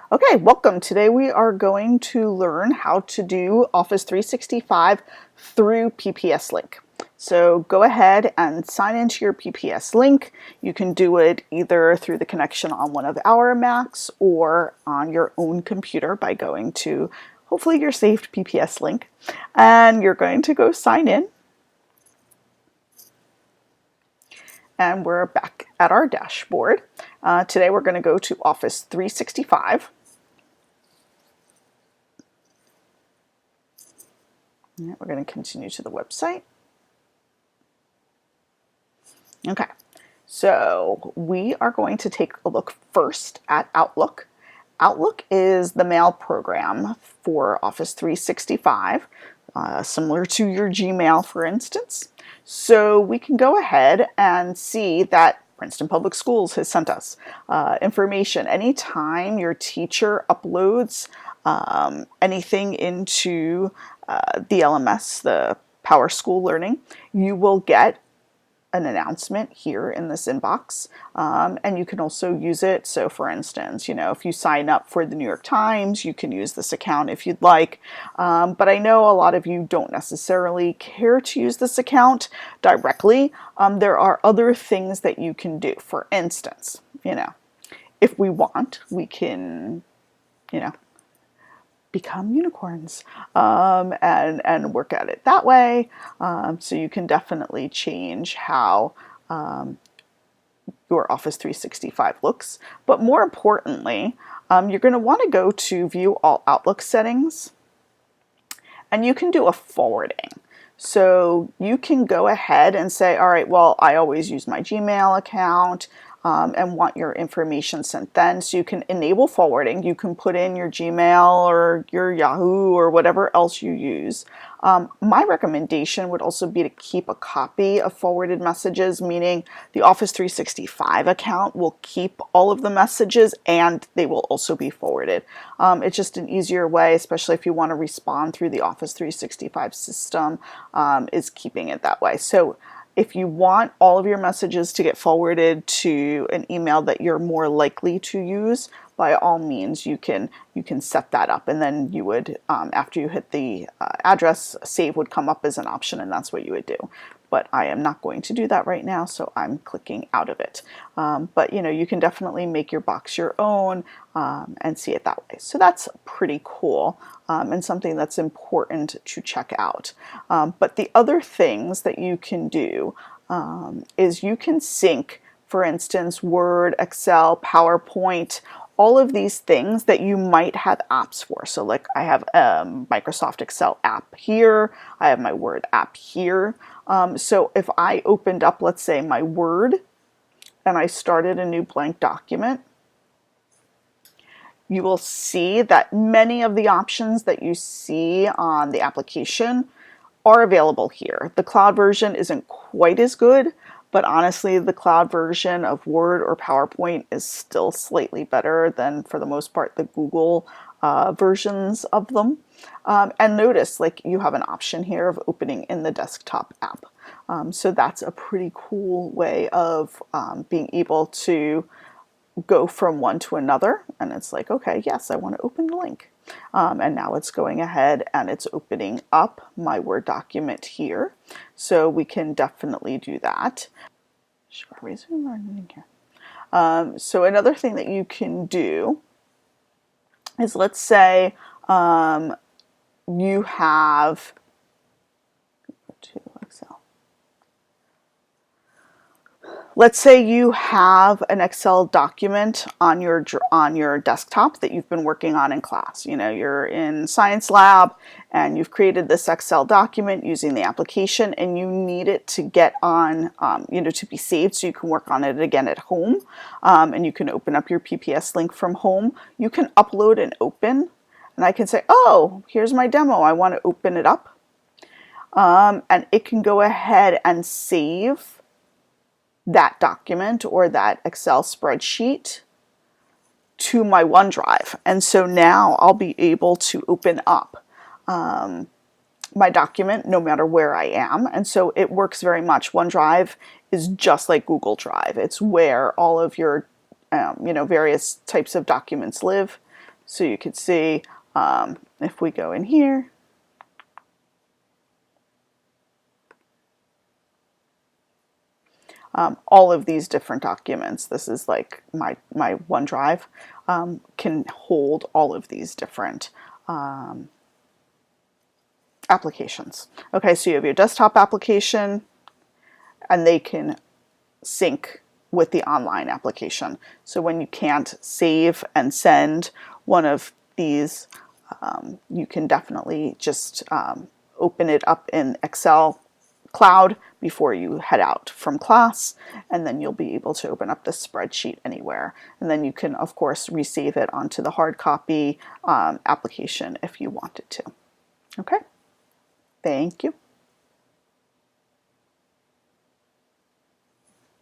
Okay, welcome. Today we are going to learn how to do Office 365 through PPS Link. So go ahead and sign into your PPS Link. You can do it either through the connection on one of our Macs or on your own computer by going to hopefully your saved PPS Link. And you're going to go sign in. And we're back at our dashboard. Today we're going to go to Office 365. We're going to continue to the website. Okay, so we are going to take a look first at Outlook. Outlook is the mail program for Office 365, similar to your Gmail, for instance. So we can go ahead and see that Princeton Public Schools has sent us information. Anytime your teacher uploads anything into the LMS, the Power School Learning, you will get an announcement here in this inbox, and you can also use it. So for instance, if you sign up for the New York Times, you can use this account if you'd like, but I know a lot of you don't necessarily care to use this account directly. There are other things that you can do. For instance, if we want, we can, become unicorns and work at it that way. So you can definitely change how your Office 365 looks. But more importantly, you're going to want to go to View All Outlook Settings, and you can do a forwarding. So you can go ahead and say, all right, well, I always use my Gmail account and want your information sent then. So you can enable forwarding. You can put in your Gmail or your Yahoo or whatever else you use. My recommendation would also be to keep a copy of forwarded messages, meaning the Office 365 account will keep all of the messages and they will also be forwarded. It's just an easier way, especially if you want to respond through the Office 365 system, is keeping it that way. So if you want all of your messages to get forwarded to an email that you're more likely to use, by all means, you can set that up, and then you would, after you hit the address, save would come up as an option, and that's what you would do. But I am not going to do that right now, so I'm clicking out of it. But you can definitely make your box your own and see it that way. So that's pretty cool and something that's important to check out. But the other things that you can do is you can sync, for instance, Word, Excel, PowerPoint, all of these things that you might have apps for. So like I have a Microsoft Excel app here, I have my Word app here. So if I opened up, let's say, my Word and I started a new blank document, you will see that many of the options that you see on the application are available here. The cloud version isn't quite as good, but honestly, the cloud version of Word or PowerPoint is still slightly better than, for the most part, the Google versions of them. And notice, like, you have an option here of opening in the desktop app. So that's a pretty cool way of being able to go from one to another. And it's like, okay, yes, I want to open the link. And now it's going ahead and it's opening up my Word document here. So we can definitely do that. Should I resume or anything here? So another thing that you can do is, let's say you have, go to Excel. Let's say you have an Excel document on your desktop that you've been working on in class. You're in science lab and you've created this Excel document using the application, and you need it to get on, to be saved so you can work on it again at home. And you can open up your PPS Link from home. You can upload and open, and I can say, oh, here's my demo. I want to open it up. And it can go ahead and save that document or that Excel spreadsheet to my OneDrive. And so now I'll be able to open up my document no matter where I am. And so it works very much. OneDrive is just like Google Drive. It's where all of your various types of documents live. So you could see if we go in here, all of these different documents, this is like my OneDrive, can hold all of these different applications. Okay, so you have your desktop application, and they can sync with the online application. So when you can't save and send one of these, you can definitely just open it up in Excel Cloud before you head out from class, and then you'll be able to open up the spreadsheet anywhere. And then you can, of course, resave it onto the hard copy application if you wanted to. Okay, thank you.